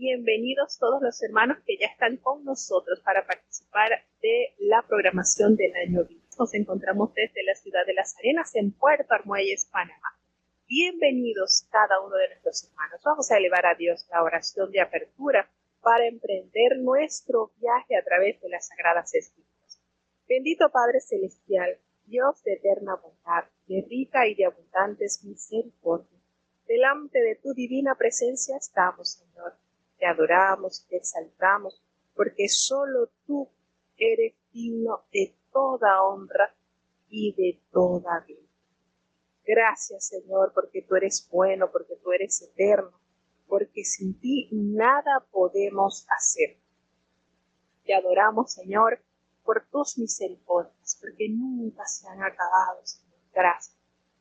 Bienvenidos todos los hermanos que ya están con nosotros para participar de la programación del año 20. Nos encontramos desde la ciudad de Las Arenas, en Puerto Armuelles, Panamá. Bienvenidos cada uno de nuestros hermanos. Vamos a elevar a Dios la oración de apertura para emprender nuestro viaje a través de las Sagradas Escrituras. Bendito Padre Celestial, Dios de eterna bondad, de rica y de abundantes misericordia, delante de tu divina presencia estamos, Señor. Te adoramos y te exaltamos, porque solo tú eres digno de toda honra y de toda gloria. Gracias, Señor, porque tú eres bueno, porque tú eres eterno, porque sin ti nada podemos hacer. Te adoramos, Señor, por tus misericordias, porque nunca se han acabado, Señor. Gracias.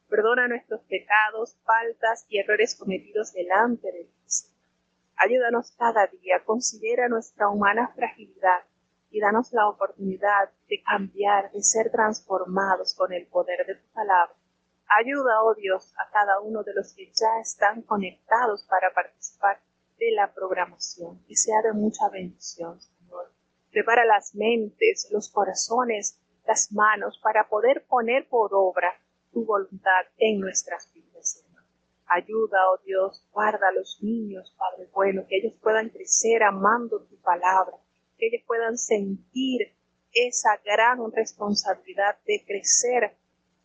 Perdona nuestros pecados, faltas y errores cometidos delante de ti, Señor. Ayúdanos cada día, considera nuestra humana fragilidad y danos la oportunidad de cambiar, de ser transformados con el poder de tu palabra. Ayuda, oh Dios, a cada uno de los que ya están conectados para participar de la programación, que sea de mucha bendición, Señor. Prepara las mentes, los corazones, las manos para poder poner por obra tu voluntad en nuestras vidas, Señor. Ayuda, oh Dios, guarda a los niños, Padre bueno, que ellos puedan crecer amando tu palabra, que ellos puedan sentir esa gran responsabilidad de crecer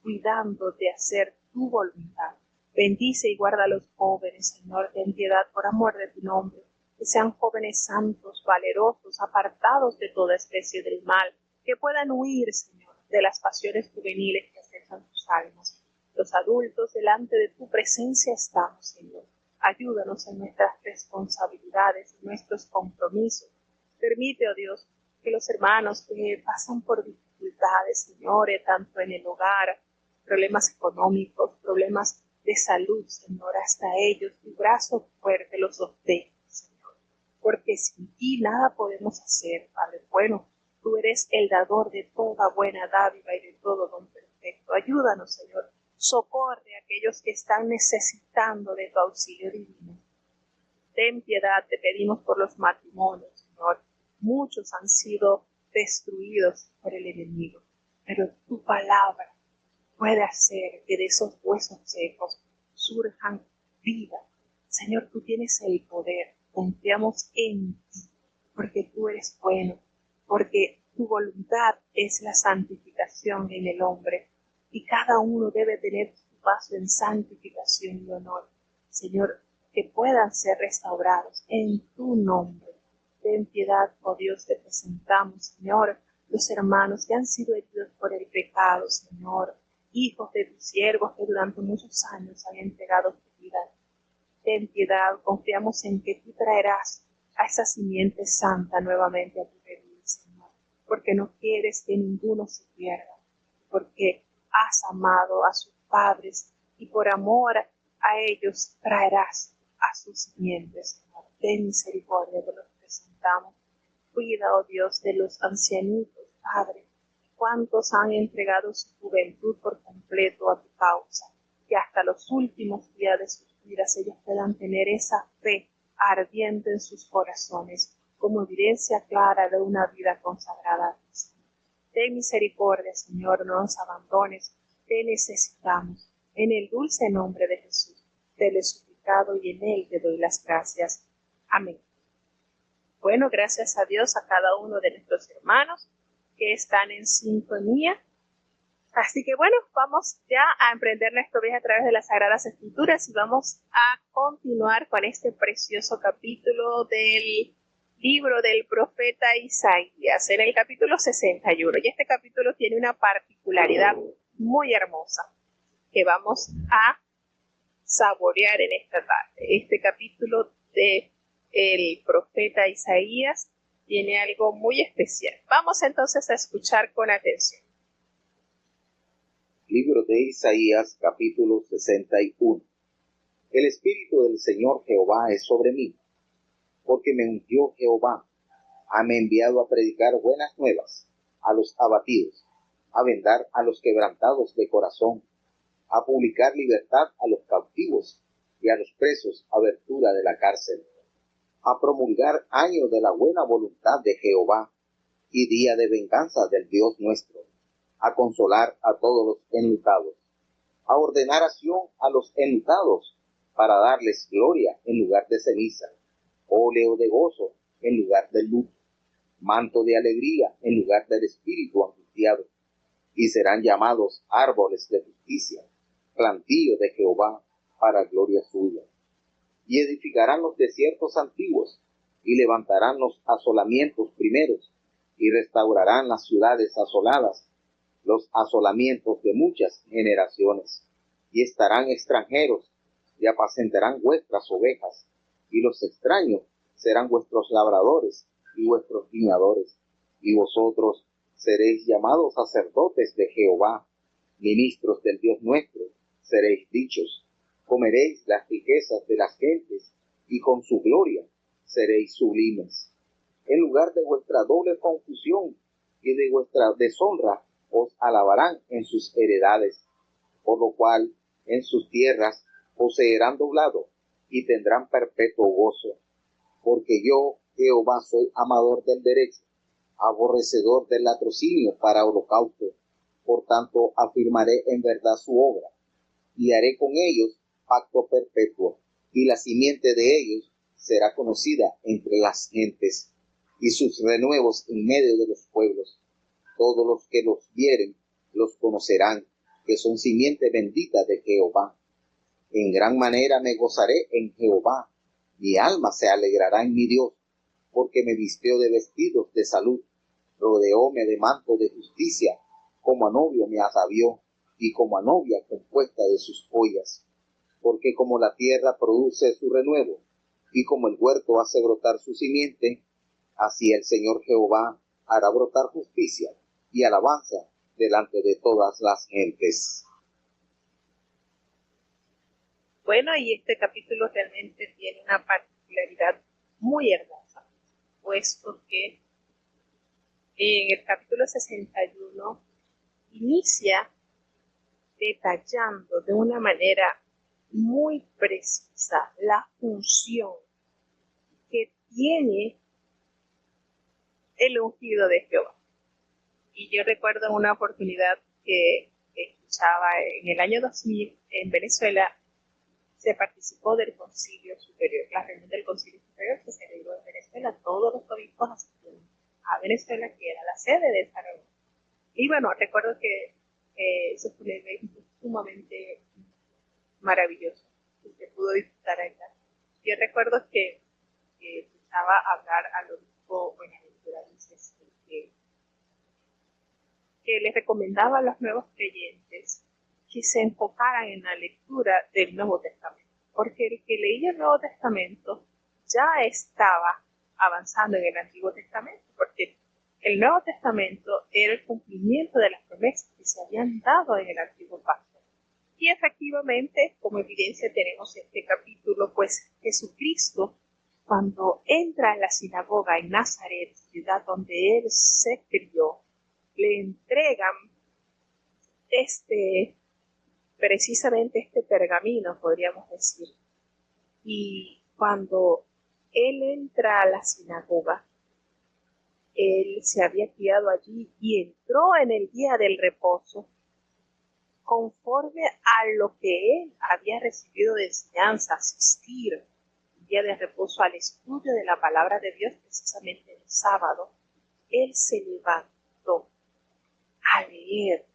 cuidando de hacer tu voluntad. Bendice y guarda a los jóvenes, Señor, ten piedad por amor de tu nombre, que sean jóvenes santos, valerosos, apartados de toda especie del mal, que puedan huir, Señor, de las pasiones juveniles que acechan sus almas. Los adultos, delante de tu presencia estamos, Señor. Ayúdanos en nuestras responsabilidades, en nuestros compromisos. Permite, oh Dios, que los hermanos que pasan por dificultades, Señor, tanto en el hogar, problemas económicos, problemas de salud, Señor, hasta ellos, tu brazo fuerte los sostiene, Señor. Porque sin ti nada podemos hacer, Padre bueno. Tú eres el dador de toda buena dádiva y de todo don perfecto. Ayúdanos, Señor. Socorre a aquellos que están necesitando de tu auxilio divino. Ten piedad, te pedimos por los matrimonios, Señor. Muchos han sido destruidos por el enemigo, pero tu palabra puede hacer que de esos huesos secos surjan vida. Señor, tú tienes el poder. Confiamos en ti, porque tú eres bueno, porque tu voluntad es la santificación en el hombre. Y cada uno debe tener su paso en santificación y honor. Señor, que puedan ser restaurados en tu nombre. Ten piedad, oh Dios, te presentamos, Señor, los hermanos que han sido heridos por el pecado, Señor, hijos de tus siervos que durante muchos años han entregado tu vida. Ten piedad, confiamos en que tú traerás a esa simiente santa nuevamente a tu redil, Señor, porque no quieres que ninguno se pierda, porque has amado a sus padres y por amor a ellos traerás a sus simientes, Señor. Ten misericordia de los que presentamos. Cuida, oh Dios, de los ancianitos, Padre. ¿Cuántos han entregado su juventud por completo a tu causa? Que hasta los últimos días de sus vidas ellos puedan tener esa fe ardiente en sus corazones, como evidencia clara de una vida consagrada a ti. Ten misericordia, Señor, no nos abandones, te necesitamos. En el dulce nombre de Jesús, te lo he suplicado y en él te doy las gracias. Amén. Bueno, gracias a Dios a cada uno de nuestros hermanos que están en sintonía. Así que bueno, vamos ya a emprender nuestro viaje a través de las Sagradas Escrituras y vamos a continuar con este precioso capítulo del libro del profeta Isaías, en el capítulo 61. Y este capítulo tiene una particularidad muy hermosa que vamos a saborear en esta tarde. Este capítulo del profeta Isaías tiene algo muy especial. Vamos entonces a escuchar con atención. Libro de Isaías, capítulo 61. El Espíritu del Señor Jehová es sobre mí, porque me ungió Jehová, me enviado a predicar buenas nuevas a los abatidos, a vendar a los quebrantados de corazón, a publicar libertad a los cautivos y a los presos abertura de la cárcel, a promulgar año de la buena voluntad de Jehová y día de venganza del Dios nuestro, a consolar a todos los enlutados, a ordenar acción a los enlutados, para darles gloria en lugar de ceniza, óleo de gozo en lugar del luto, manto de alegría en lugar del espíritu angustiado, y serán llamados árboles de justicia, plantío de Jehová para gloria suya. Y edificarán los desiertos antiguos, y levantarán los asolamientos primeros, y restaurarán las ciudades asoladas, los asolamientos de muchas generaciones, y estarán extranjeros, y apacentarán vuestras ovejas, y los extraños serán vuestros labradores y vuestros viñadores, y vosotros seréis llamados sacerdotes de Jehová, ministros del Dios nuestro, seréis dichos. Comeréis las riquezas de las gentes, y con su gloria seréis sublimes. En lugar de vuestra doble confusión y de vuestra deshonra, os alabarán en sus heredades, por lo cual en sus tierras poseerán doblado, y tendrán perpetuo gozo. Porque yo, Jehová, soy amador del derecho, aborrecedor del latrocinio para holocausto. Por tanto, afirmaré en verdad su obra, y haré con ellos pacto perpetuo, y la simiente de ellos será conocida entre las gentes, y sus renuevos en medio de los pueblos. Todos los que los vieren los conocerán, que son simiente bendita de Jehová. En gran manera me gozaré en Jehová, mi alma se alegrará en mi Dios, porque me vistió de vestidos de salud, rodeóme de manto de justicia, como a novio me atavió, y como a novia compuesta de sus joyas. Porque como la tierra produce su renuevo, y como el huerto hace brotar su simiente, así el Señor Jehová hará brotar justicia y alabanza delante de todas las gentes. Bueno, y este capítulo realmente tiene una particularidad muy hermosa, puesto que en el capítulo 61 inicia detallando de una manera muy precisa la función que tiene el ungido de Jehová. Y yo recuerdo una oportunidad que escuchaba en el año 2000 en Venezuela. Se participó del Concilio Superior, la reunión del Concilio Superior que se celebró en Venezuela. Todos los obispos asistieron a Venezuela, que era la sede de esa reunión. Y bueno, recuerdo que eso fue un evento sumamente maravilloso, que se pudo disfrutar allá. Yo recuerdo que escuchaba hablar al obispo Buenaventura Dices, que les recomendaba a los nuevos creyentes que se enfocaran en la lectura del Nuevo Testamento, porque el que leía el Nuevo Testamento ya estaba avanzando en el Antiguo Testamento, porque el Nuevo Testamento era el cumplimiento de las promesas que se habían dado en el Antiguo Pacto. Y efectivamente, como evidencia tenemos este capítulo, pues Jesucristo, cuando entra en la sinagoga en Nazaret, ciudad donde él se crió, le entregan precisamente este pergamino, podríamos decir. Y cuando él entra a la sinagoga, él se había criado allí y entró en el día del reposo conforme a lo que él había recibido de enseñanza, asistir el día de reposo al estudio de la palabra de Dios, precisamente el sábado. Él se levantó a leer.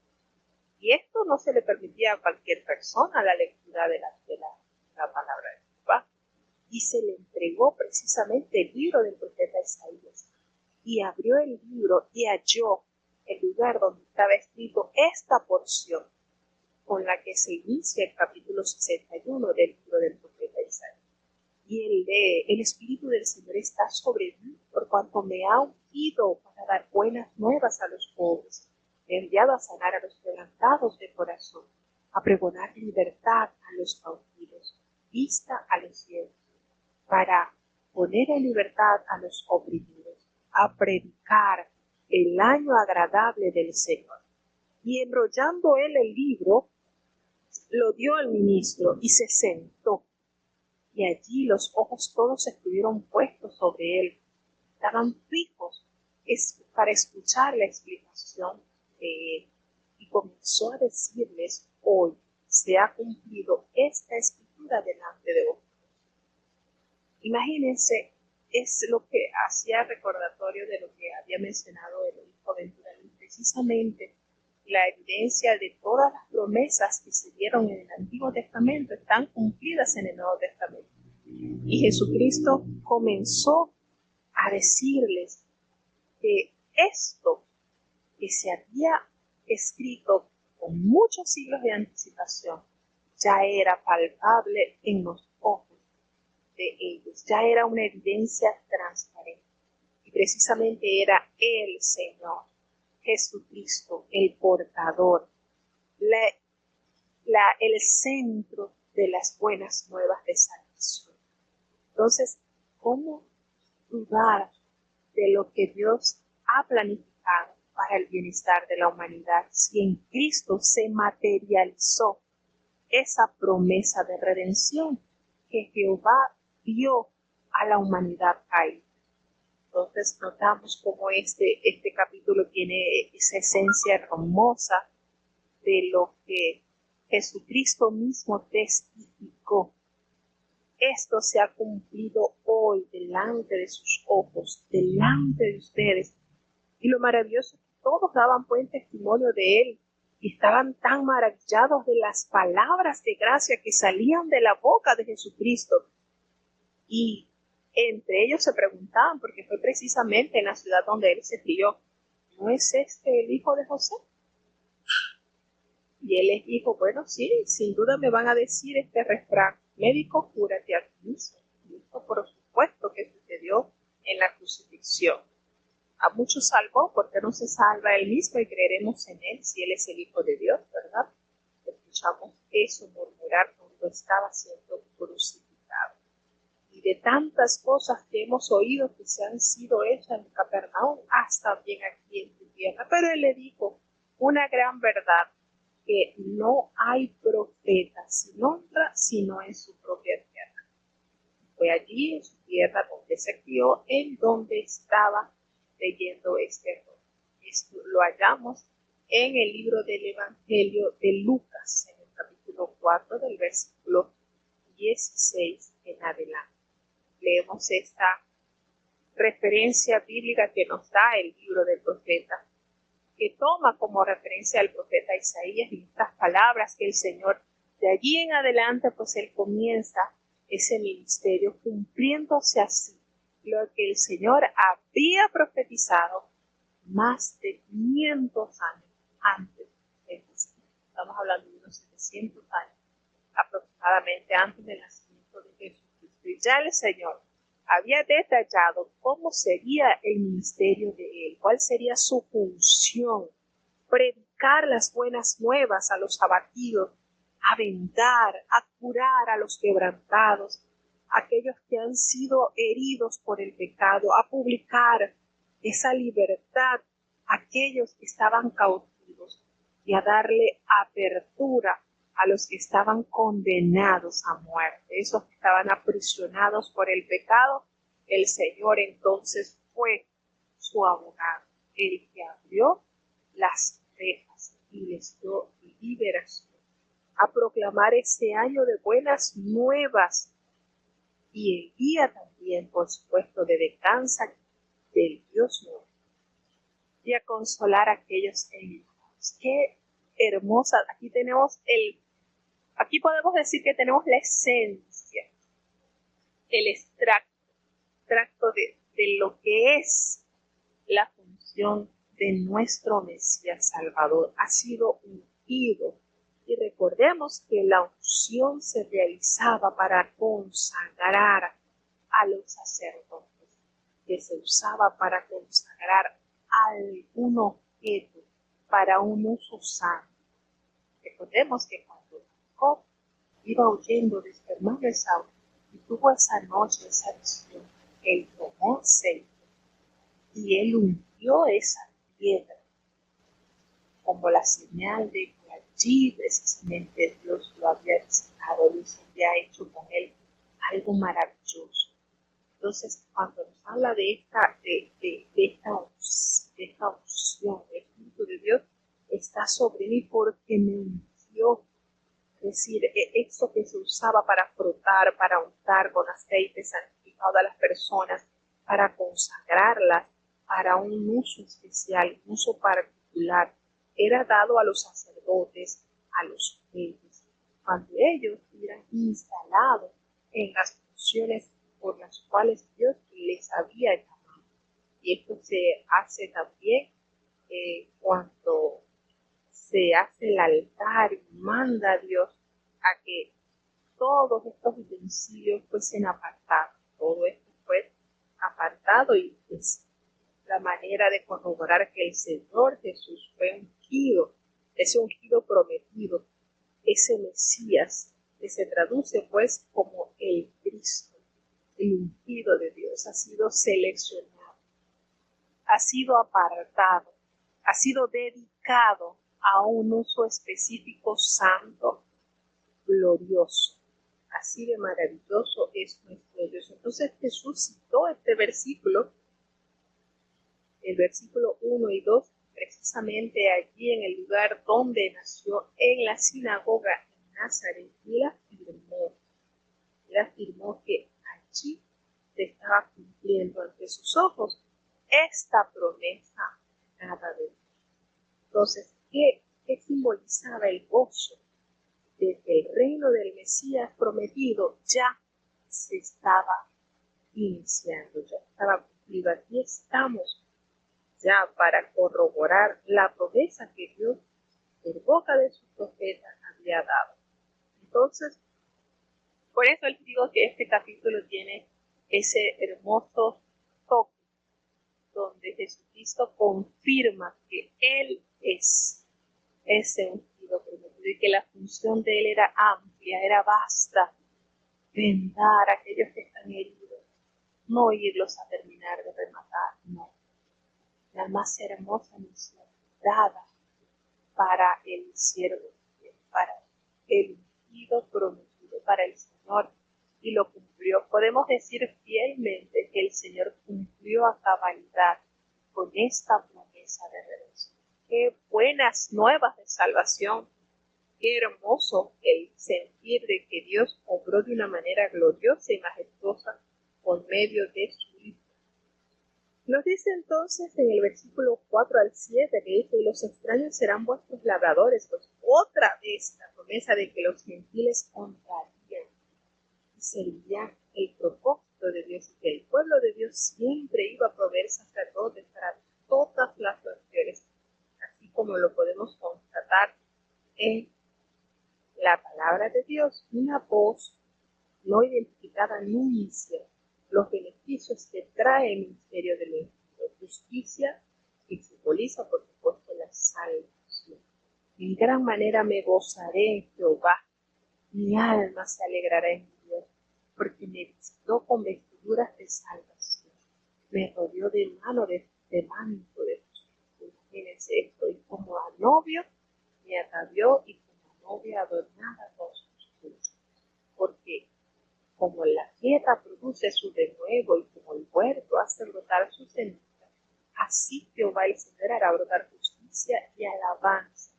Y esto no se le permitía a cualquier persona, la lectura de la palabra de Jehová. Y se le entregó precisamente el libro del profeta Isaías. Y abrió el libro y halló el lugar donde estaba escrito esta porción, con la que se inicia el capítulo 61 del libro del profeta Isaías. Y él lee: el Espíritu del Señor está sobre mí, por cuanto me ha ungido para dar buenas nuevas a los pobres. Me ha enviado a sanar a los quebrantados de corazón, a pregonar libertad a los cautivos, vista a los ciegos, para poner en libertad a los oprimidos, a predicar el año agradable del Señor. Y enrollando él el libro, lo dio al ministro y se sentó. y allí los ojos todos estuvieron puestos sobre él. Estaban fijos para escuchar la explicación de él. Y comenzó a decirles: hoy se ha cumplido esta escritura delante de vosotros. Imagínense, es lo que hacía recordatorio de lo que había mencionado el obispo Ventura. Precisamente la evidencia de todas las promesas que se dieron en el Antiguo Testamento están cumplidas en el Nuevo Testamento. Y Jesucristo comenzó a decirles que esto que se había escrito con muchos siglos de anticipación ya era palpable en los ojos de ellos, ya era una evidencia transparente. Y precisamente era el Señor Jesucristo, el portador, el centro de las buenas nuevas de salvación. Entonces, ¿cómo dudar de lo que Dios ha planificado para el bienestar de la humanidad si en Cristo se materializó esa promesa de redención que Jehová dio a la humanidad caída? Entonces notamos cómo este capítulo tiene esa esencia hermosa de lo que Jesucristo mismo testificó. Esto se ha cumplido hoy delante de sus ojos, delante de ustedes. Y lo maravilloso es que todos daban buen testimonio de él y estaban tan maravillados de las palabras de gracia que salían de la boca de Jesucristo. Y entre ellos se preguntaban, porque fue precisamente en la ciudad donde él se crió: ¿no es este el hijo de José? Y él les dijo: bueno, sí, sin duda me van a decir este refrán: médico, cúrate a ti mismo. Y esto por supuesto que sucedió en la crucifixión. A muchos salvó, porque no se salva él mismo y creeremos en él si él es el Hijo de Dios, ¿verdad? Escuchamos eso murmurar cuando estaba siendo crucificado. Y de tantas cosas que hemos oído que se han sido hechas en Capernaum, hasta bien aquí en tu tierra. Pero él le dijo una gran verdad: que no hay profeta sin honra sino en su propia tierra. Fue allí en su tierra donde se crió, en donde estaba leyendo este error. Esto lo hallamos en el libro del Evangelio de Lucas, en el capítulo 4, del versículo 16 en adelante. Leemos esta referencia bíblica que nos da el libro del profeta, que toma como referencia al profeta Isaías, y estas palabras que el Señor, de allí en adelante, pues él comienza ese ministerio cumpliéndose así lo que el Señor había profetizado más de 500 años antes de Jesús. Estamos hablando de unos 700 años aproximadamente antes del nacimiento de Jesucristo. Y ya el Señor había detallado cómo sería el ministerio de él, cuál sería su función: predicar las buenas nuevas a los abatidos, a vendar, a curar a los quebrantados, a aquellos que han sido heridos por el pecado, a publicar esa libertad a aquellos que estaban cautivos y a darle apertura a los que estaban condenados a muerte, esos que estaban aprisionados por el pecado. El Señor entonces fue su abogado, el que abrió las rejas y les dio liberación, a proclamar ese año de buenas nuevas y el día también, por supuesto, de venganza del Dios nuevo, y a consolar a aquellos enojados. Qué hermosa, aquí podemos decir que tenemos la esencia, el extracto de lo que es la función de nuestro Mesías Salvador. Ha sido ungido, y recordemos que la unción se realizaba para consagrar a los sacerdotes, que se usaba para consagrar algún objeto para un uso santo. Recordemos que cuando Jacob iba huyendo de su hermano Esaú y tuvo esa noche, esa visión, él tomó aceite y él ungió esa piedra como la señal de que allí precisamente Dios lo había visitado, Dios había hecho con él algo maravilloso. Entonces, cuando nos habla de esta unción, el Espíritu de Dios está sobre mí porque me ungió. Es decir, eso que se usaba para frotar, para untar con aceite santificado a las personas, para consagrarlas para un uso especial, un uso particular, era dado a los sacerdotes, a los reyes, cuando ellos eran instalados en las funciones por las cuales Dios les había llamado. Y esto se hace también cuando se hace el altar y manda a Dios a que todos estos utensilios fuesen apartados. Todo esto fue apartado y es la manera de corroborar que el Señor Jesús fue ungido, ese ungido prometido, ese Mesías, que se traduce pues como el Cristo, el ungido de Dios, ha sido seleccionado, ha sido apartado, ha sido dedicado a un uso específico, santo, glorioso. Así de maravilloso es nuestro Dios. Entonces Jesús citó este versículo, el versículo 1 y 2, precisamente allí en el lugar donde nació, en la sinagoga en Nazaret, y él afirmó que allí se estaba cumpliendo ante sus ojos esta promesa dada de Dios. Entonces, ¿qué simbolizaba el gozo? De que el reino del Mesías prometido ya se estaba iniciando, ya estaba cumplido. Aquí estamos ya para corroborar la promesa que Dios, por boca de sus profetas, había dado. Entonces, por eso les digo que este capítulo tiene ese hermoso toque donde Jesucristo confirma que Él es ese ungido prometido y que la función de Él era amplia, era vasta, vendar a aquellos que están heridos, no irlos a terminar de rematar, no. La más hermosa misión dada para el siervo, para el ungido prometido, para el Señor, y lo cumplió. Podemos decir fielmente que el Señor cumplió a cabalidad con esta promesa de redención. Qué buenas nuevas de salvación, qué hermoso el sentir de que Dios obró de una manera gloriosa y majestuosa por medio de su Hijo. Nos dice entonces en el versículo 4 al 7 que dice: y los extraños serán vuestros labradores. Pues otra vez la promesa de que los gentiles honrarían y servirían el propósito de Dios, y que el pueblo de Dios siempre iba a proveer sacerdotes para todas las naciones, así como lo podemos constatar en la palabra de Dios. Una voz no identificada anuncia los beneficios que trae el ministerio de la justicia, y simboliza, por supuesto, la salvación. En gran manera me gozaré en Jehová, mi alma se alegrará en Dios, porque me vistió con vestiduras de salvación, me rodeó de manto de justicia. Imagínense esto, y como a novio me atavió, y como a novia adornada con sus frutos, porque como la tierra produce su renuevo y como el huerto hace brotar sus semillas, así Jehová el Señor hará brotar justicia y alabanza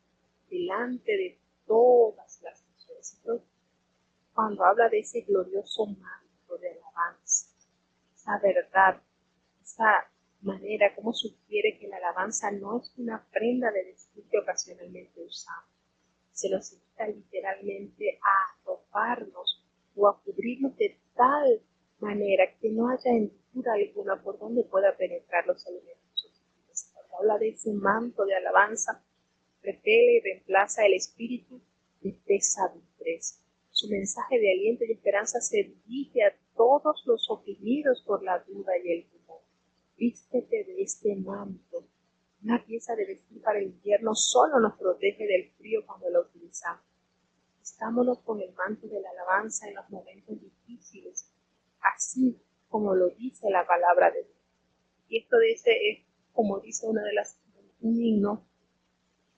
delante de todas las naciones. Entonces, cuando habla de ese glorioso manto de alabanza, esa verdad, esa manera como sugiere que la alabanza no es una prenda de vestir que ocasionalmente usamos, se nos invita literalmente a arroparnos o a cubrirnos de tal manera que no haya hendidura alguna por donde pueda penetrar los elementos sutiles. Cuando habla de ese manto de alabanza, repele y reemplaza el espíritu de pesadumbre. Su mensaje de aliento y esperanza se dirige a todos los oprimidos por la duda y el temor. Vístete de este manto. Una pieza de vestir para el invierno solo nos protege del frío cuando la utilizamos. Vistámonos con el manto de la alabanza en los momentos difíciles, así como lo dice la palabra de Dios. Y esto es, como dice un himno,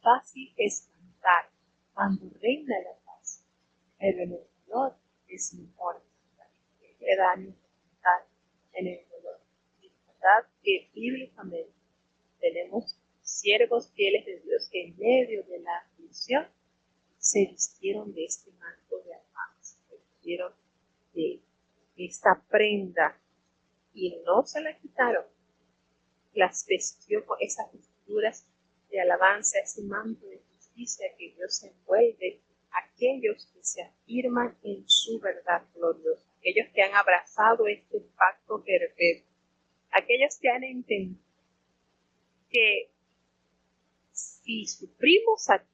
fácil es cantar cuando reina la paz, pero en el dolor es mejor cantar. le da libertad en el dolor. Libertad que bíblicamente tenemos siervos fieles de Dios que en medio de la aflicción se vistieron de este manto de alabanza, se vistieron de esta prenda y no se la quitaron, las vestió con esas vestiduras de alabanza, ese manto de justicia que Dios envuelve a aquellos que se afirman en su verdad gloriosa, aquellos que han abrazado este pacto perfecto, aquellos que han entendido que si sufrimos aquí,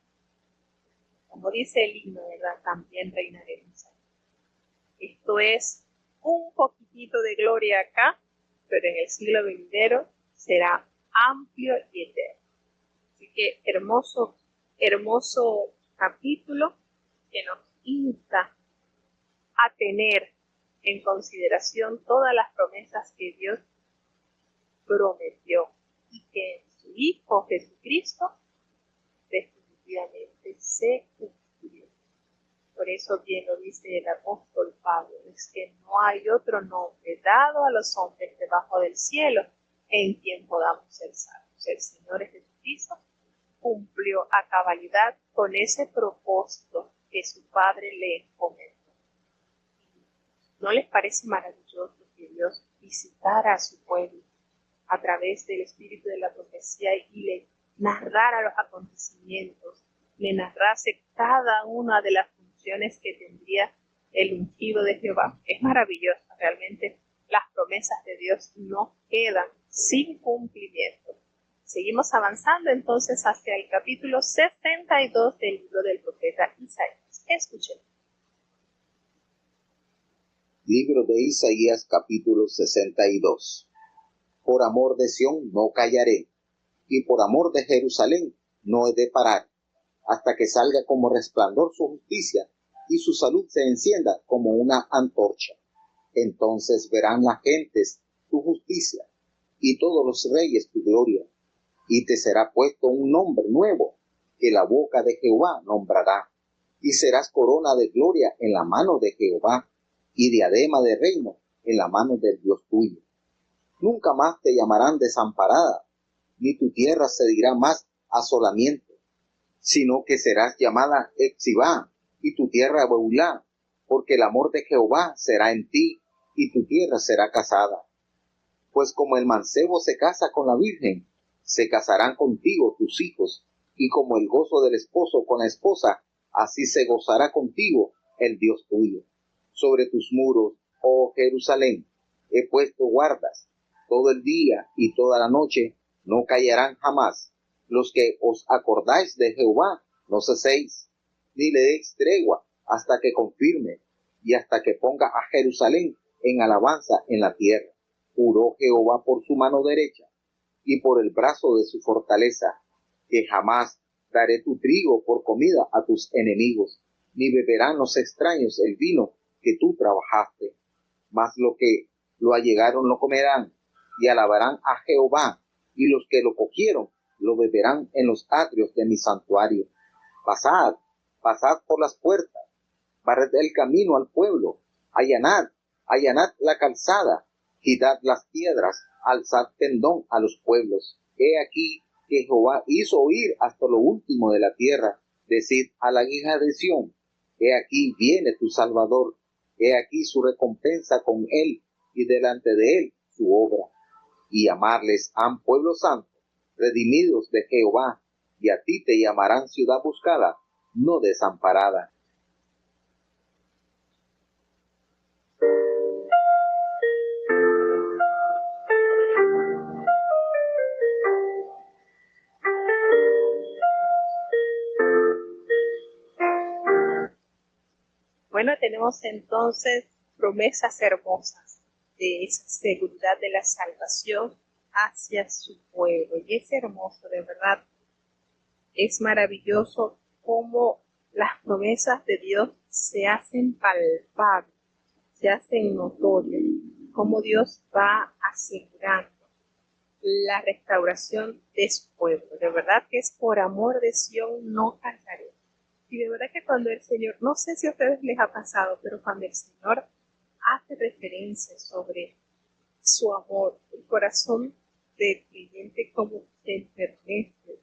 como dice el himno, ¿verdad? También reinaremos aquí. Esto es un poquitito de gloria acá, pero en el siglo venidero será amplio y eterno. Así que hermoso capítulo que nos insta a tener en consideración todas las promesas que Dios prometió y que en su Hijo Jesucristo definitivamente se cumplió. Por eso bien lo dice el apóstol Pablo, es que no hay otro nombre dado a los hombres debajo del cielo en quien podamos ser salvos. El Señor Jesucristo cumplió a cabalidad con ese propósito que su Padre le encomendó. ¿No les parece maravilloso que Dios visitara a su pueblo a través del espíritu de la profecía y le narrara los acontecimientos, le narrase cada una de las funciones que tendría el ungido de Jehová? Es maravilloso, realmente las promesas de Dios no quedan sin cumplimiento. Seguimos avanzando entonces hacia el capítulo 72 del libro del profeta Isaías. Escuchen. Libro de Isaías, capítulo 62. Por amor de Sión no callaré, y por amor de Jerusalén no he de parar, hasta que salga como resplandor su justicia, y su salud se encienda como una antorcha. Entonces verán las gentes tu justicia, y todos los reyes tu gloria, y te será puesto un nombre nuevo, que la boca de Jehová nombrará, y serás corona de gloria en la mano de Jehová, y diadema de reino en la mano del Dios tuyo. Nunca más te llamarán desamparada, ni tu tierra se dirá más asolamiento, sino que serás llamada Exibá, y tu tierra Beulá, porque el amor de Jehová será en ti, y tu tierra será casada. Pues como el mancebo se casa con la virgen, se casarán contigo tus hijos, y como el gozo del esposo con la esposa, así se gozará contigo el Dios tuyo. Sobre tus muros, oh Jerusalén, he puesto guardas, todo el día y toda la noche, no callarán jamás. Los que os acordáis de Jehová, no ceséis, ni le deis tregua, hasta que confirme, y hasta que ponga a Jerusalén en alabanza en la tierra. Juró Jehová por su mano derecha, y por el brazo de su fortaleza, que jamás daré tu trigo por comida a tus enemigos, ni beberán los extraños el vino que tú trabajaste. Mas lo que lo allegaron lo comerán, y alabarán a Jehová, y los que lo cogieron lo beberán en los atrios de mi santuario. Pasad, pasad por las puertas, barred el camino al pueblo, allanad la calzada, quitad las piedras, alzad pendón a los pueblos. He aquí que Jehová hizo oír hasta lo último de la tierra. Decid a la hija de Sión, he aquí viene tu Salvador, he aquí su recompensa con él, y delante de él su obra. Y llamarles han pueblo santo, redimidos de Jehová, y a ti te llamarán ciudad buscada, no desamparada. Bueno, tenemos entonces promesas hermosas de esa seguridad de la salvación hacia su pueblo. Y es hermoso, de verdad. Es maravilloso cómo las promesas de Dios se hacen palpables, se hacen notorias, cómo Dios va asegurando la restauración de su pueblo. De verdad que es por amor de Sión no callaré. Y de verdad que cuando el Señor, no sé si a ustedes les ha pasado, pero cuando el Señor hace referencia sobre su amor. El corazón del creyente como se enternece.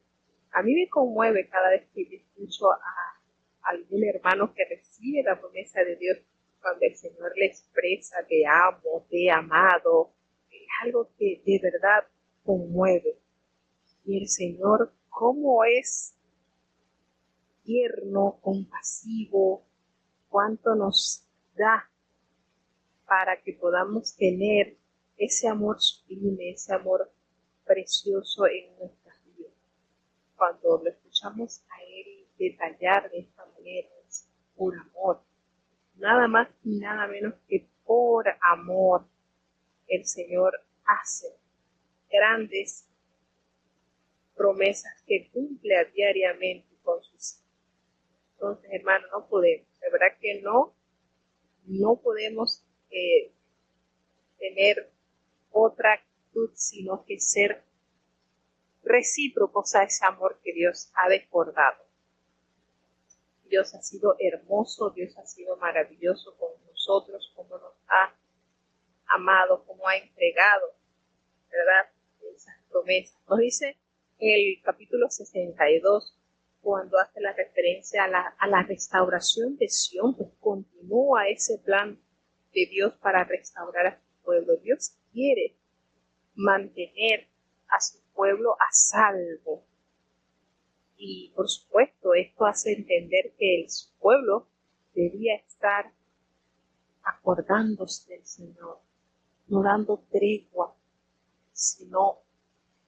A mí me conmueve cada vez que yo escucho a algún hermano que recibe la promesa de Dios cuando el Señor le expresa te amo, te he amado. Es algo que de verdad conmueve. Y el Señor, cómo es tierno, compasivo, cuánto nos da para que podamos tener ese amor sublime, ese amor precioso en nuestras vidas. Cuando lo escuchamos a Él detallar de esta manera, es por amor. Nada más y nada menos que por amor el Señor hace grandes promesas que cumple diariamente con sus hijos. Entonces, hermano, no podemos, de verdad que no podemos tener otra actitud, sino que ser recíprocos a ese amor que Dios ha desbordado. Dios ha sido hermoso, Dios ha sido maravilloso con nosotros, como nos ha amado, como ha entregado, ¿verdad? Esas promesas. Nos dice en el capítulo 62, cuando hace la referencia a la restauración de Sión, pues continúa ese plan de Dios para restaurar a su pueblo. Dios quiere mantener a su pueblo a salvo. Y por supuesto, esto hace entender que su pueblo debía estar acordándose del Señor, no dando tregua, sino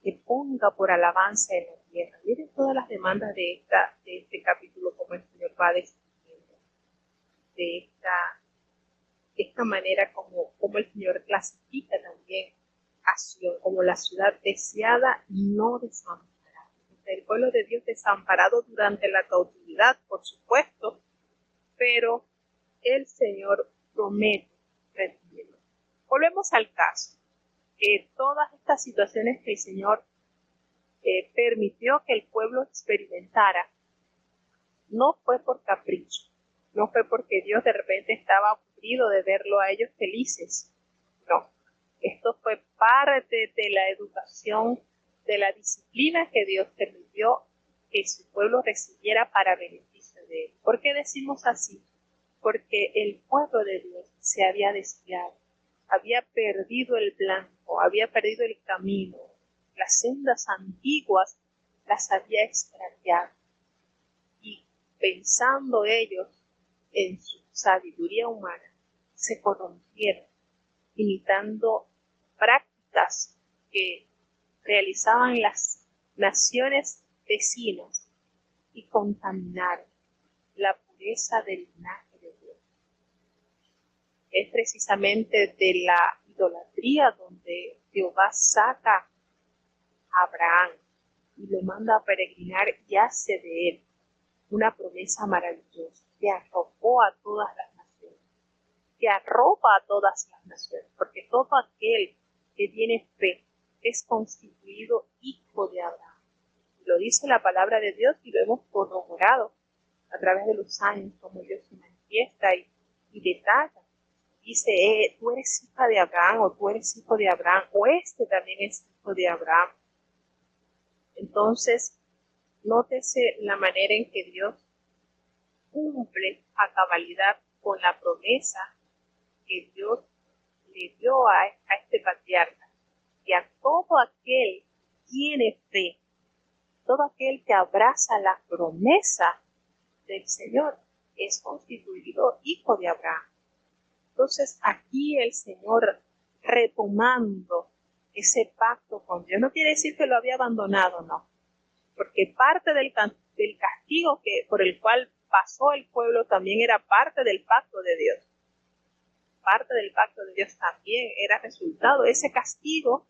que ponga por alabanza en la tierra. Miren todas las demandas de este capítulo, como el Señor va describiendo, de esta manera como el Señor clasifica también a Sion como la ciudad deseada y no desamparada. El pueblo de Dios desamparado durante la cautividad, por supuesto, pero el Señor promete redimirlo. Volvemos al caso. Todas estas situaciones que el Señor permitió que el pueblo experimentara, no fue por capricho, no fue porque Dios de repente estaba aburrido de verlo a ellos felices, no. Esto fue parte de la educación, de la disciplina que Dios permitió que su pueblo recibiera para beneficio de él. ¿Por qué decimos así? Porque el pueblo de Dios se había desviado, había perdido el blanco, había perdido el camino, las sendas antiguas las había extraviado. Y pensando ellos en su sabiduría humana, se corrompieron, imitando prácticas que realizaban las naciones vecinas y contaminaron la pureza del linaje de Dios. Es precisamente de la idolatría donde Jehová saca a Abraham y lo manda a peregrinar y hace de él una promesa maravillosa que arropó a todas las naciones, que arropa a todas las naciones, porque todo aquel que tiene fe es constituido hijo de Abraham. Lo dice la palabra de Dios y lo hemos corroborado a través de los años, como Dios se manifiesta y detalla. Dice, tú eres hija de Abraham, o tú eres hijo de Abraham, o este también es hijo de Abraham. Entonces, nótese la manera en que Dios cumple a cabalidad con la promesa que Dios le dio a este patriarca. Y a todo aquel que tiene fe, todo aquel que abraza la promesa del Señor, es constituido hijo de Abraham. Entonces aquí el Señor, retomando ese pacto con Dios, no quiere decir que lo había abandonado, no, porque parte del castigo por el cual pasó el pueblo también era parte del pacto de Dios. Parte del pacto de Dios también era resultado. Ese castigo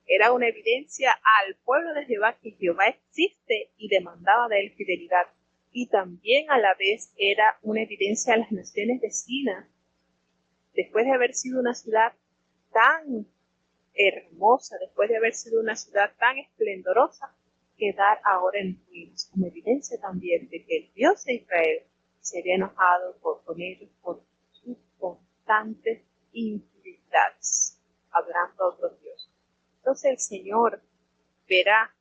era una evidencia al pueblo de Jehová que Jehová existe y demandaba de él fidelidad. Y también a la vez era una evidencia a las naciones vecinas. Después de haber sido una ciudad tan hermosa, después de haber sido una ciudad tan esplendorosa, quedar ahora en ruinas, como evidencia también de que el Dios de Israel se había enojado con ellos por sus constantes infidelidades, hablando a otro Dios. Entonces el Señor verá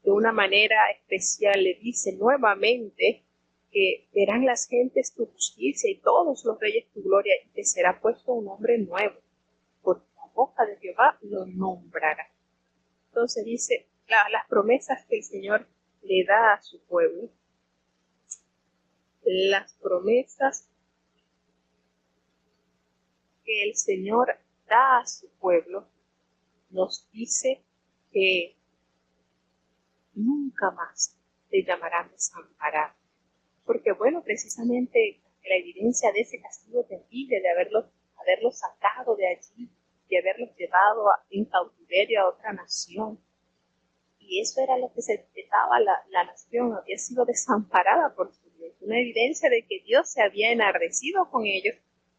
de una manera especial, le dice nuevamente que verán las gentes tu justicia y todos los reyes tu gloria, y te será puesto un nombre nuevo, por la boca de Jehová lo nombrará. Entonces dice las promesas que el Señor le da a su pueblo, las promesas que el Señor da a su pueblo, nos dice que nunca más te llamarán desamparado. Porque bueno, precisamente la evidencia de ese castigo terrible, de haberlos sacado de allí, de haberlos llevado en cautiverio a otra nación. Y eso era lo que se detectaba, la nación había sido desamparada por su Dios. Una evidencia de que Dios se había enardecido con ellos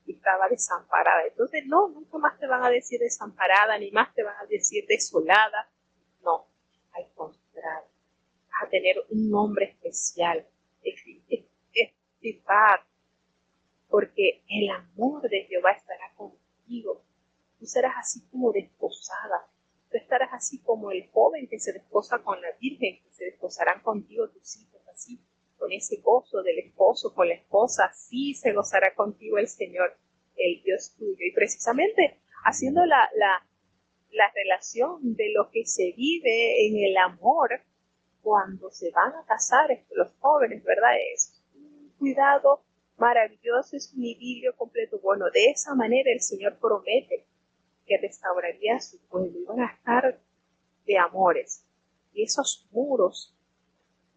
y estaba desamparada. Entonces, no, nunca más te van a decir desamparada, ni más te van a decir desolada. No, al contrario, vas a tener un nombre especial, porque el amor de Jehová estará contigo. Tú serás así como desposada. Tú estarás así como el joven que se desposa con la virgen, que se desposarán contigo tus hijos, así, con ese gozo del esposo, con la esposa, así se gozará contigo el Señor, el Dios tuyo. Y precisamente haciendo la relación de lo que se vive en el amor cuando se van a casar los jóvenes, ¿verdad? Es un cuidado maravilloso, es un idilio completo. Bueno, de esa manera el Señor promete que restauraría a su pueblo. Iban a estar de amores. Y esos muros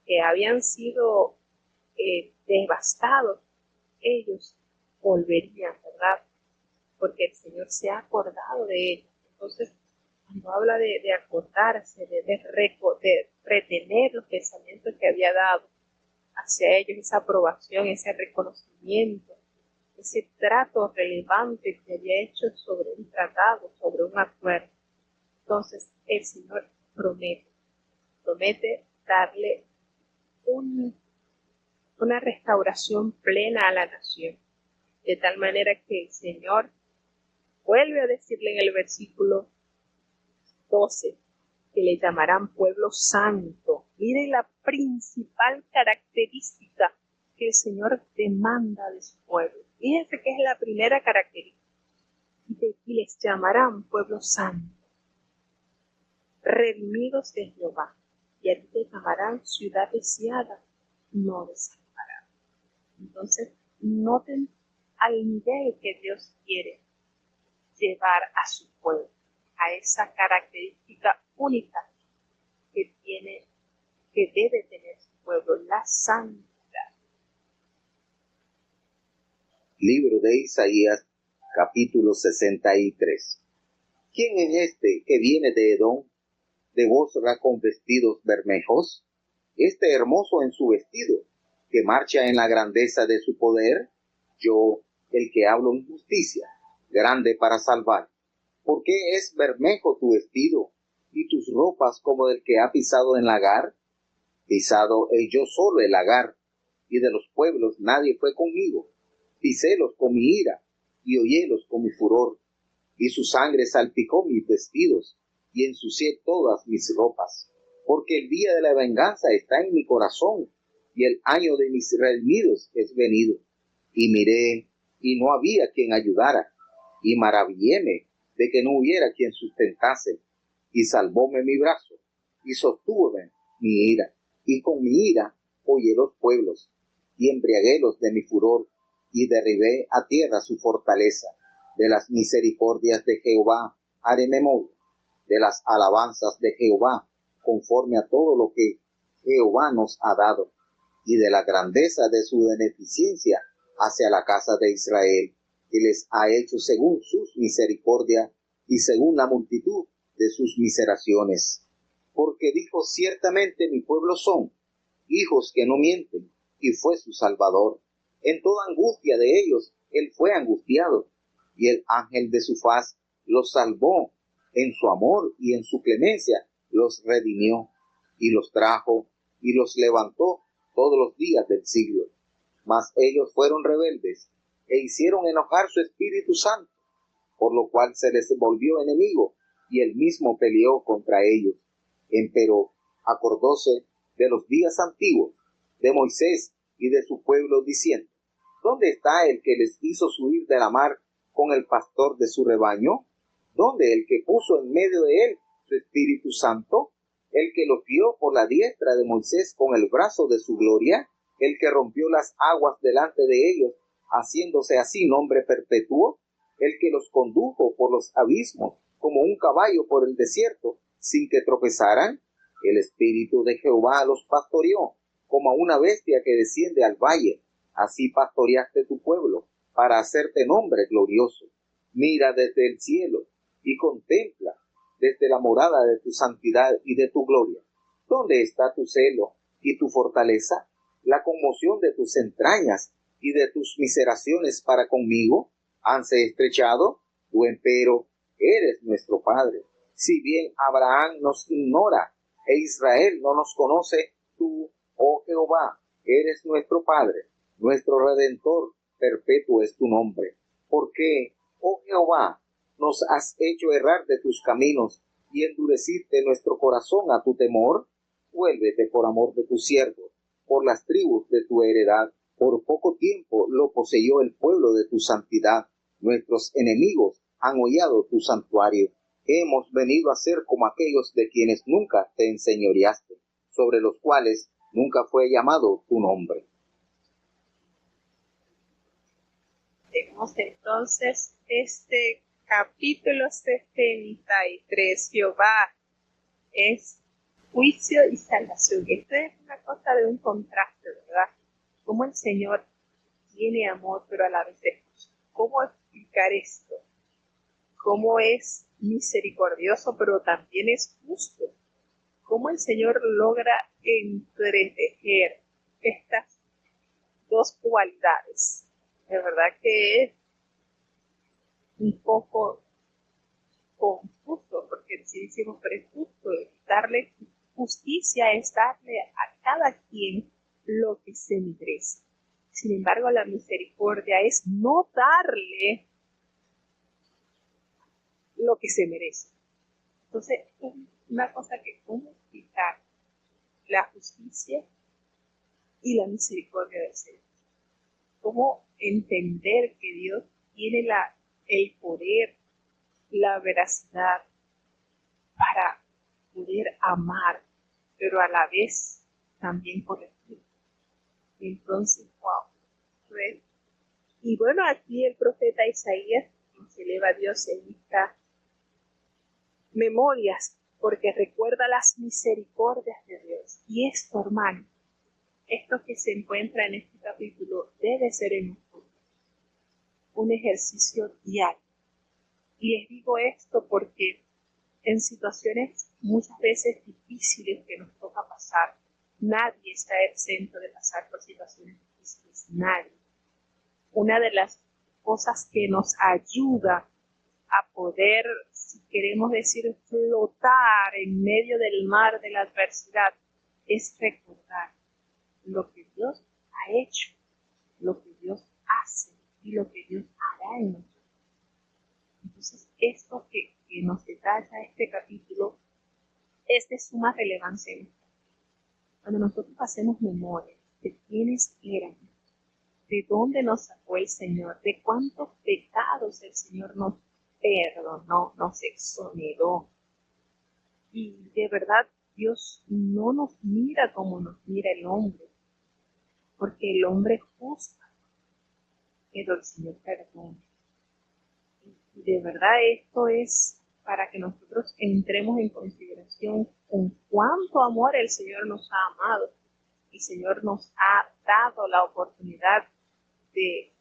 que habían sido devastados, ellos volverían, ¿verdad? Porque el Señor se ha acordado de ellos. Entonces, cuando habla de acordarse, de retener los pensamientos que había dado hacia ellos, esa aprobación, ese reconocimiento, ese trato relevante que había hecho sobre un tratado, sobre un acuerdo. Entonces el Señor promete darle una restauración plena a la nación, de tal manera que el Señor vuelve a decirle en el versículo 12 que le llamarán pueblo santo. Miren la principal característica que el Señor demanda de su pueblo. Fíjense que es la primera característica. Y les llamarán pueblo santo, redimidos de Jehová. Y a ti te llamarán ciudad deseada, no desamparada. Entonces, noten al nivel que Dios quiere llevar a su pueblo, a esa característica única que debe tener su pueblo, la santidad. Libro de Isaías, capítulo 63. ¿Quién es este que viene de Edom, de Bosra con vestidos bermejos? Este hermoso en su vestido, que marcha en la grandeza de su poder. Yo, el que hablo en justicia, grande para salvar. ¿Por qué es bermejo tu vestido, y tus ropas como del que ha pisado en lagar? Pisado he yo solo el lagar, y de los pueblos nadie fue conmigo. Pisélos con mi ira, y hollélos con mi furor, y su sangre salpicó mis vestidos, y ensucié todas mis ropas. Porque el día de la venganza está en mi corazón, y el año de mis redimidos es venido. Y miré, y no había quien ayudara, y maravilléme de que no hubiera quien sustentase, y salvóme mi brazo, y sostúvome mi ira, y con mi ira hollé los pueblos, y embriaguélos de mi furor, y derribé a tierra su fortaleza. De las misericordias de Jehová haré memoria, de las alabanzas de Jehová, conforme a todo lo que Jehová nos ha dado, y de la grandeza de su beneficencia hacia la casa de Israel, que les ha hecho según sus misericordias y según la multitud de sus miseraciones. Porque dijo: ciertamente mi pueblo son hijos que no mienten, y fue su Salvador. En toda angustia de ellos él fue angustiado, y el ángel de su faz los salvó. En su amor y en su clemencia los redimió, y los trajo y los levantó todos los días del siglo. Mas ellos fueron rebeldes, e hicieron enojar su Espíritu Santo, por lo cual se les volvió enemigo, y él mismo peleó contra ellos. Empero acordóse de los días antiguos, de Moisés y de su pueblo, diciendo: ¿Dónde está el que les hizo subir de la mar con el pastor de su rebaño? ¿Dónde el que puso en medio de él su Espíritu Santo? El que los guió por la diestra de Moisés con el brazo de su gloria, el que rompió las aguas delante de ellos, haciéndose así nombre perpetuo, el que los condujo por los abismos como un caballo por el desierto, sin que tropezaran. El Espíritu de Jehová los pastoreó, como a una bestia que desciende al valle. Así pastoreaste tu pueblo, para hacerte nombre glorioso. Mira desde el cielo y contempla desde la morada de tu santidad y de tu gloria. ¿Dónde está tu celo y tu fortaleza? La conmoción de tus entrañas y de tus miseraciones para conmigo. ¿Hanse estrechado? Tú empero eres nuestro Padre. Si bien Abraham nos ignora e Israel no nos conoce, tú, oh Jehová, eres nuestro Padre, nuestro Redentor, perpetuo es tu nombre. ¿Por qué, oh Jehová, nos has hecho errar de tus caminos y endureciste nuestro corazón a tu temor? Vuélvete por amor de tu siervo, por las tribus de tu heredad. Por poco tiempo lo poseyó el pueblo de tu santidad. Nuestros enemigos han hollado tu santuario. Hemos venido a ser como aquellos de quienes nunca te enseñoreaste, sobre los cuales nunca fue llamado tu nombre. Tenemos entonces este capítulo 73. Jehová es juicio y salvación. Esto es una cosa de un contraste, ¿verdad? Cómo el Señor tiene amor, pero a la vez es justo. ¿Cómo explicar esto? Cómo es misericordioso, pero también es justo. Cómo el Señor logra entretejer estas dos cualidades. De verdad que es un poco confuso, porque si decimos, pero es justo, darle justicia es darle a cada quien lo que se merece. Sin embargo, la misericordia es no darle lo que se merece. Entonces, una cosa que cómo explicar la justicia y la misericordia del Señor. Cómo entender que Dios tiene el poder, la veracidad para poder amar, pero a la vez también corregir. Entonces, wow. Y bueno, aquí el profeta Isaías nos eleva a Dios en estas memorias, porque recuerda las misericordias de Dios. Y esto, hermano, esto que se encuentra en este capítulo debe ser en nosotros un ejercicio diario. Y les digo esto porque en situaciones muchas veces difíciles que nos toca pasar, nadie está exento de pasar por situaciones difíciles, nadie. Una de las cosas que nos ayuda a poder, si queremos decir, flotar en medio del mar de la adversidad, es recordar lo que Dios ha hecho, lo que Dios hace y lo que Dios hará en nosotros. Entonces, esto que nos detalla este capítulo es de suma relevancia. Cuando nosotros hacemos memoria de quiénes eran, de dónde nos sacó el Señor, de cuántos pecados el Señor nos perdonó, nos exoneró. Y de verdad, Dios no nos mira como nos mira el hombre, porque el hombre juzga, pero el Señor perdona. Y de verdad esto es para que nosotros entremos en consideración con cuánto amor el Señor nos ha amado. El Señor nos ha dado la oportunidad de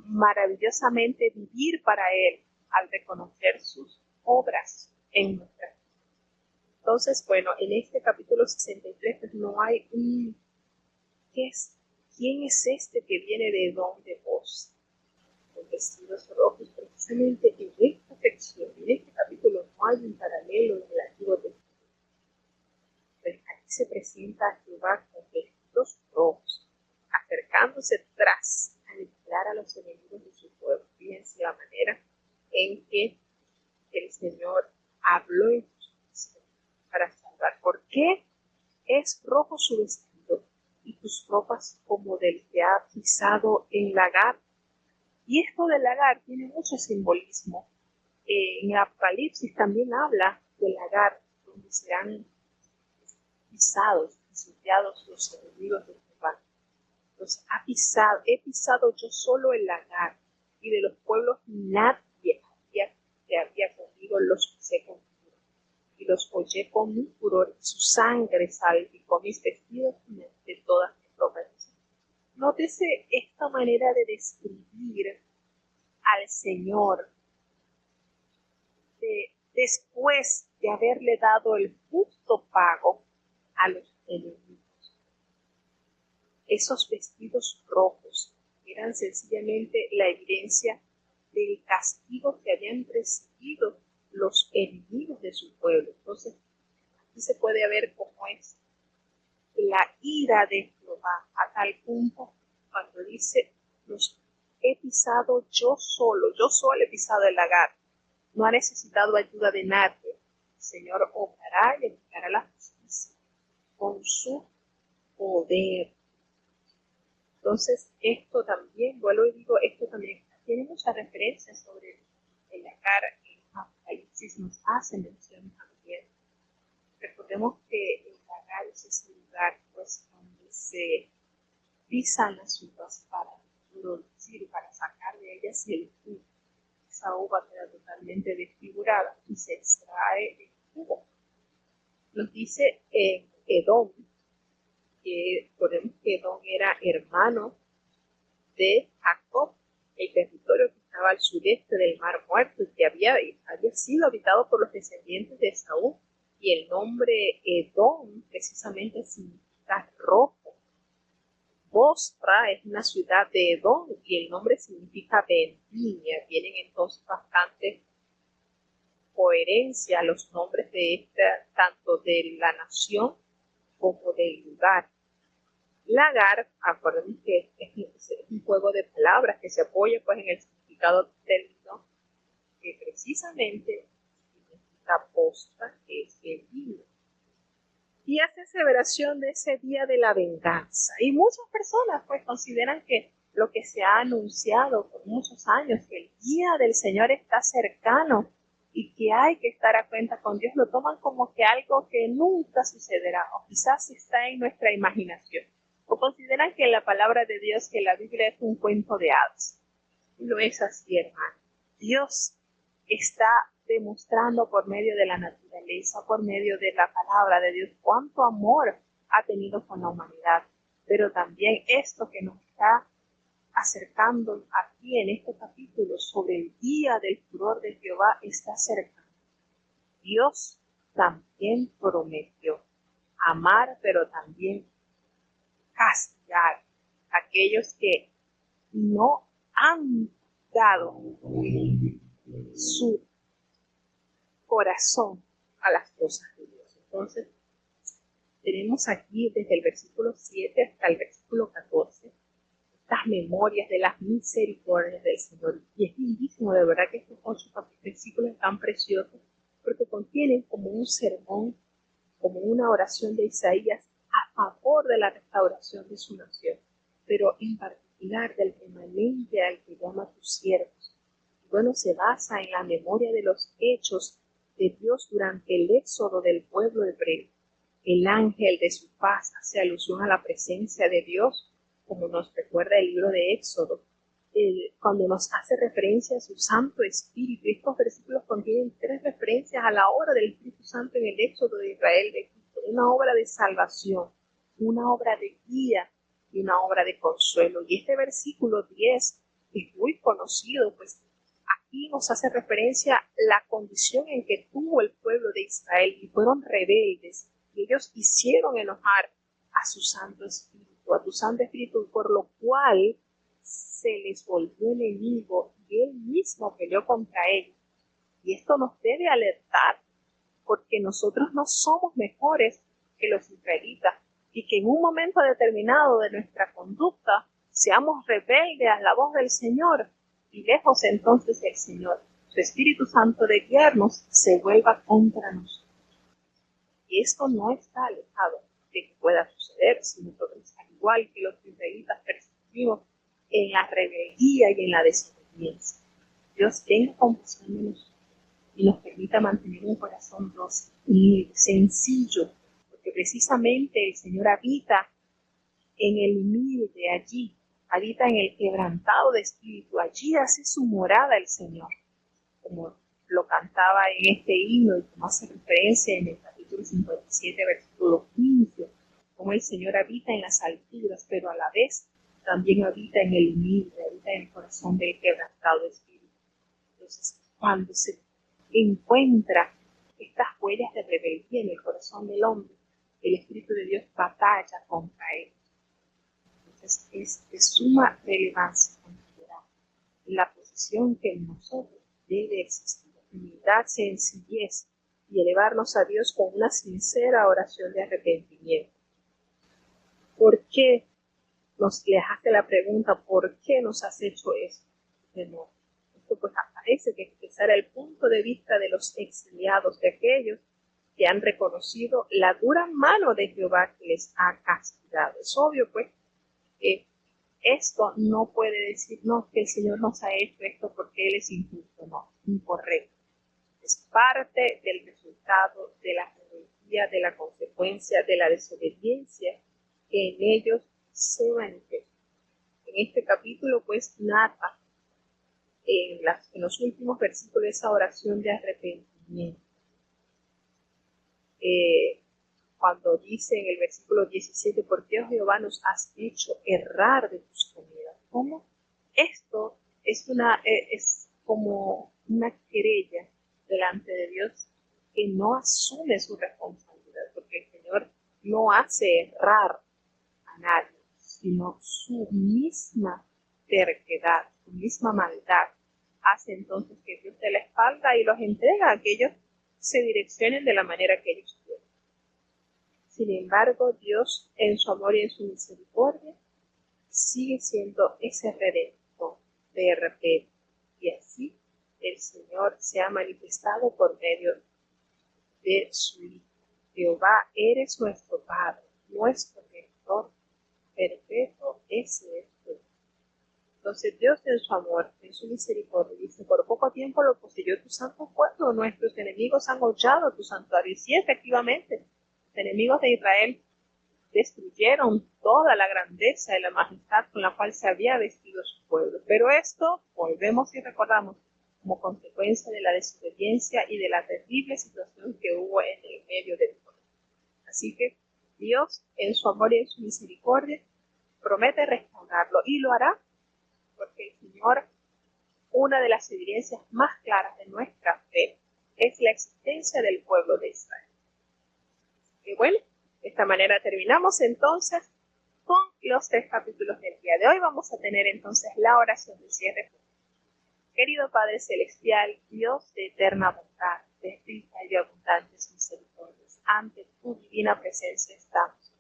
maravillosamente vivir para Él al reconocer sus obras en nuestra vida. Entonces, bueno, en este capítulo 63 pues no hay ¿quién es este que viene de donde vos? Los vestidos rojos, precisamente en esta sección, en este capítulo no hay un paralelo en el Antiguo Testamento. Pues aquí se presenta a Jehová con vestidos rojos, acercándose tras a liberar a los enemigos de su pueblo. Fíjense la manera el Señor habló en justicia para salvar. ¿Por qué es rojo su vestido y tus ropas como del que ha pisado el lagar? Y esto del lagar tiene mucho simbolismo. En el Apocalipsis también habla del lagar, donde serán pisados, pisoteados los enemigos de Jehová. Los he pisado yo solo el lagar, y de los pueblos nadie había conmigo, los pisé con furor, y los hollé con mi furor, y su sangre salpicó mis vestidos de todas mis ropas. Nótese esta manera de describir al Señor después de haberle dado el justo pago a los enemigos. Esos vestidos rojos eran sencillamente la evidencia del castigo que habían recibido los enemigos de su pueblo. Entonces, aquí se puede ver cómo es la ira de Jehová a tal punto cuando dice, los he pisado yo solo he pisado el lagar. No ha necesitado ayuda de nadie. El Señor obrará y aplicará la justicia con su poder. Entonces, esto también, vuelvo y digo, esto también tiene muchas referencias sobre el lagar. En Apocalipsis nos hace mención también. Recordemos que el lagar es ese lugar pues, donde se pisan las uvas para producir, para sacar de ellas el jugo. Esa uva queda totalmente desfigurada y se extrae el jugo. Nos dice en Edom, que recordemos que Edom era hermano de Jacob, el territorio que estaba al sureste del Mar Muerto y que había sido habitado por los descendientes de Esaú, y el nombre Edom precisamente significa rojo. Bosra es una ciudad de Edom y el nombre significa vendimia. Tienen entonces bastante coherencia los nombres de esta, tanto de la nación como del lugar. Lagar, acuérdense que es un juego de palabras que se apoya pues en el significado del término que precisamente significa postra, que es el vino. Y hace aseveración de ese día de la venganza. Y muchas personas pues consideran que lo que se ha anunciado por muchos años, que el día del Señor está cercano y que hay que estar a cuenta con Dios, lo toman como que algo que nunca sucederá, o quizás está en nuestra imaginación, o consideran que la palabra de Dios, que la Biblia es un cuento de hadas. No es así, hermano. Dios está demostrando por medio de la naturaleza, por medio de la palabra de Dios, cuánto amor ha tenido con la humanidad. Pero también esto que nos está acercando aquí en este capítulo sobre el día del furor de Jehová está cercano. Dios también prometió amar, pero también castigar a aquellos que no han dado su corazón a las cosas de Dios. Entonces, tenemos aquí desde el versículo 7 hasta el versículo 14 estas memorias de las misericordias del Señor. Y es lindísimo, de verdad, que estos 8 versículos están preciosos porque contienen como un sermón, como una oración de Isaías a favor de la restauración de su nación, pero en particular del remanente al que llama tus siervos. Bueno, se basa en la memoria de los hechos de Dios durante el éxodo del pueblo hebreo. El ángel de su paz hace alusión a la presencia de Dios, como nos recuerda el libro de Éxodo, cuando nos hace referencia a su Santo Espíritu. Estos versículos contienen 3 referencias a la obra del Espíritu Santo en el éxodo de Israel de Egipto, una obra de salvación, una obra de guía y una obra de consuelo. Y este versículo 10 es muy conocido, pues aquí nos hace referencia a la condición en que tuvo el pueblo de Israel y fueron rebeldes, y ellos hicieron enojar a su Santo Espíritu, a tu Santo Espíritu, por lo cual se les volvió enemigo y él mismo peleó contra ellos. Y esto nos debe alertar, porque nosotros no somos mejores que los israelitas, y que en un momento determinado de nuestra conducta seamos rebeldes a la voz del Señor, y lejos entonces del Señor. su Espíritu Santo de guiarnos se vuelva contra nosotros. Y esto no está alejado de que pueda suceder si nosotros, al igual que los israelitas, persistimos en la rebeldía y en la desobediencia. Dios tenga compasión de nosotros y nos permita mantener un corazón dócil y sencillo, porque precisamente el Señor habita en el humilde, allí, habita en el quebrantado de espíritu, allí hace su morada el Señor, como lo cantaba en este himno y como hace referencia en el capítulo 57, versículo 15, como el Señor habita en las alturas, pero a la vez también habita en el humilde, habita en el corazón del quebrantado de espíritu. Entonces, cuando se encuentra estas huellas de rebeldía en el corazón del hombre, el Espíritu de Dios batalla contra él. Entonces, es de suma relevancia considerar la posición que en nosotros debe existir, humildad, sencillez y elevarnos a Dios con una sincera oración de arrepentimiento. ¿Por qué nos dejaste la pregunta, ¿por qué nos has hecho eso? De nuevo. Esto pues parece que expresar el punto de vista de los exiliados, de aquellos que han reconocido la dura mano de Jehová que les ha castigado. Es obvio pues que esto no puede decir, no, que el Señor nos ha hecho esto porque Él es injusto, no, incorrecto. Es parte del resultado de la rebeldía, de la consecuencia de la desobediencia que en ellos se manifiesta. En este capítulo pues narra en los últimos versículos esa oración de arrepentimiento. Cuando dice en el versículo 17, ¿por qué, oh Jehová, nos has hecho errar de tus comidas? ¿Cómo? Esto es como una querella delante de Dios que no asume su responsabilidad, porque el Señor no hace errar a nadie, sino su misma terquedad, su misma maldad hace entonces que Dios dé la espalda y los entrega a que ellos se direccionen de la manera que ellos quieren. Sin embargo, Dios en su amor y en su misericordia sigue siendo ese redentor de repente, y así el Señor se ha manifestado por medio de su Hijo. Jehová, eres nuestro Padre, nuestro Redentor, perpetuo ese es tu. Entonces Dios en su amor, en su misericordia, dice, por poco tiempo lo poseyó tu santo pueblo, nuestros enemigos han hollado tu santuario. Y sí, efectivamente, los enemigos de Israel destruyeron toda la grandeza y la majestad con la cual se había vestido su pueblo. Pero esto, volvemos y recordamos, como consecuencia de la desobediencia y de la terrible situación que hubo en el medio del pueblo. Así que Dios, en su amor y en su misericordia, promete restaurarlo y lo hará, porque el Señor, una de las evidencias más claras de nuestra fe es la existencia del pueblo de Israel. Y bueno, de esta manera terminamos entonces con los 3 capítulos del día de hoy. Vamos a tener entonces la oración de cierre. Querido Padre Celestial, Dios de eterna bondad, de rica y de abundantes misericordias, ante tu divina presencia estamos.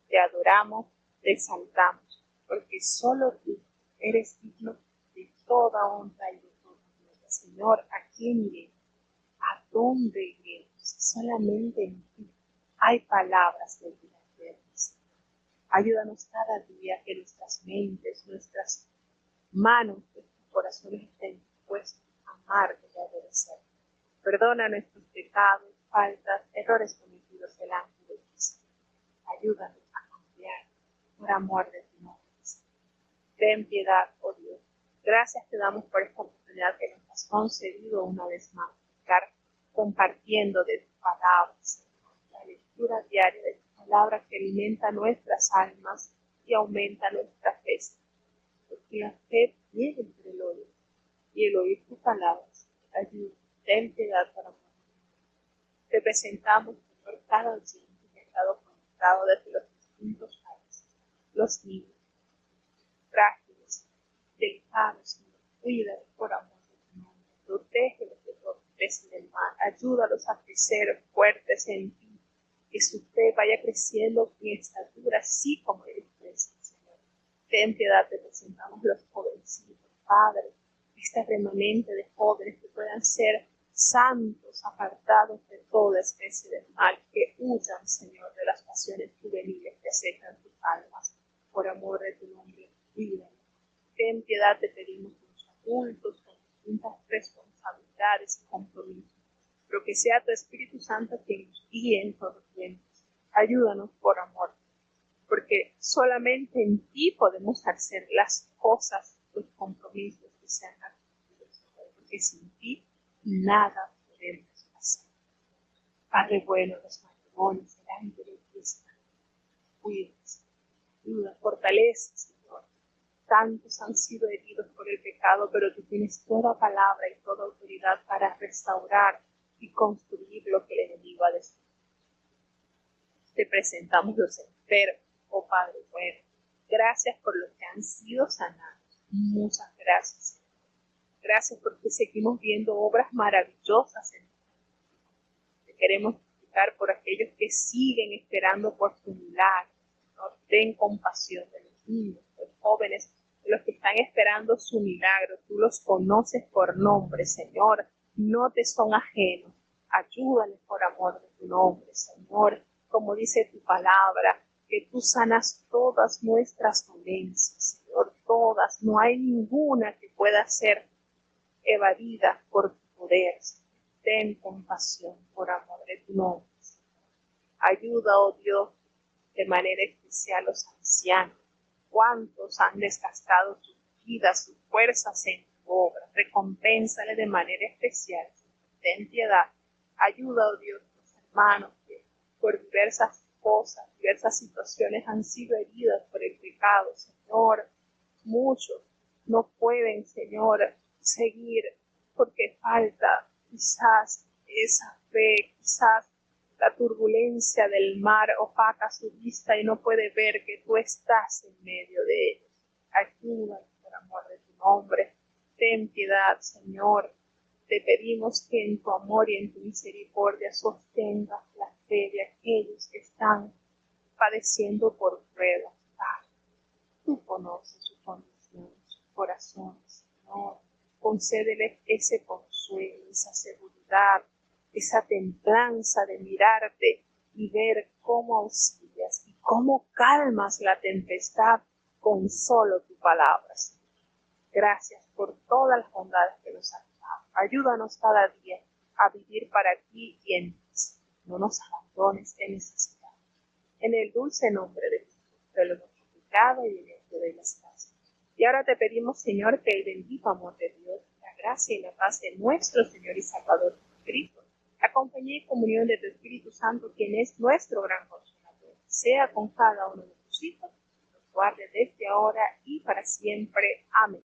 Te adoramos, te exaltamos, porque solo tú eres digno de toda honra y de toda gloria. Señor, ¿a quién iremos? ¿A dónde iremos? Solamente en ti hay palabras de vida eterna. Ayúdanos cada día que nuestras mentes, nuestras manos, nuestros corazones estén dispuestos a amar y a obedecer. Perdona nuestros pecados, faltas, errores cometidos delante de ti. Ayúdanos a cambiar por amor de tu nombre. Ten piedad, oh Dios. Gracias te damos por esta oportunidad que nos has concedido una vez más, estar compartiendo de tus palabras, la lectura diaria de tus palabras que alimenta nuestras almas y aumenta nuestra fe. Porque la fe viene entre el oír, y el oír tus palabras. Ayuda, ten piedad para nosotros. Te presentamos, Señor, cada oyente que ha estado conectado desde los distintos países, los niños, frágiles, delicados, Señor, cuídalos por amor de tu nombre, protégelos de todo peso del mal, ayúdalos a crecer fuertes en ti, que su fe vaya creciendo en estatura, así como ellos crecen, Señor. Ten piedad, te presentamos los jovencitos, padres, este remanente de jóvenes que puedan ser santos, apartados de toda especie de mal, que huyan, Señor, de las pasiones juveniles que acechan tus almas. Por amor de tu nombre, cuídanos. Ten piedad, te pedimos, de los adultos con distintas responsabilidades y compromisos, pero que sea tu Espíritu Santo quien nos guíe en todo tiempo. Ayúdanos por amor, porque solamente en ti podemos hacer las cosas, los compromisos que sean adquiridos, porque sin ti nada podemos hacer. Padre bueno, los matrimonios delante de ti están. Cuídanos, ayuda, fortalece, Señor. Tantos han sido heridos por el pecado, pero tú tienes toda palabra y toda autoridad para restaurar y construir lo que el enemigo ha destruido. Te presentamos los enfermos, oh Padre bueno. Gracias por los que han sido sanados. Muchas gracias. Gracias porque seguimos viendo obras maravillosas en ti. Te queremos explicar por aquellos que siguen esperando por tu milagro. ¿No? Ten compasión de los niños, de los jóvenes, de los que están esperando su milagro. Tú los conoces por nombre, Señor. No te son ajenos. Ayúdales por amor de tu nombre, Señor. Como dice tu palabra, que tú sanas todas nuestras dolencias, Señor, todas. No hay ninguna que pueda ser evadida por tu poder. Ten compasión por amor de tu nombre. Ayuda, oh Dios, de manera especial a los ancianos. ¿Cuántos han desgastado sus vidas, sus fuerzas en tu obra? Recompénsale de manera especial. Ten piedad. Ayuda, oh Dios, a los hermanos que por diversas cosas, diversas situaciones han sido heridas por el pecado, Señor. Muchos no pueden, Señor, seguir porque falta quizás esa fe, quizás la turbulencia del mar opaca su vista y no puede ver que tú estás en medio de ellos. Ayúdanos por amor de tu nombre. Ten piedad, Señor. Te pedimos que en tu amor y en tu misericordia sostengas la fe de aquellos que están padeciendo por pruebas. Tú conoces su condición, su corazón, Señor. Concédeles ese consuelo, esa seguridad, esa templanza de mirarte y ver cómo auxilias y cómo calmas la tempestad con solo tu palabra. Gracias por todas las bondades que nos has dado. Ayúdanos cada día a vivir para ti y en ti. No nos abandones en necesidad. En el dulce nombre de Jesús, te lo hemos suplicado y en él te doy las gracias. Y ahora te pedimos, Señor, que el bendito amor de Dios, la gracia y la paz de nuestro Señor y Salvador Jesucristo, la compañía y comunión de tu Espíritu Santo, quien es nuestro gran consolador, sea con cada uno de tus hijos, los guarde desde ahora y para siempre. Amén.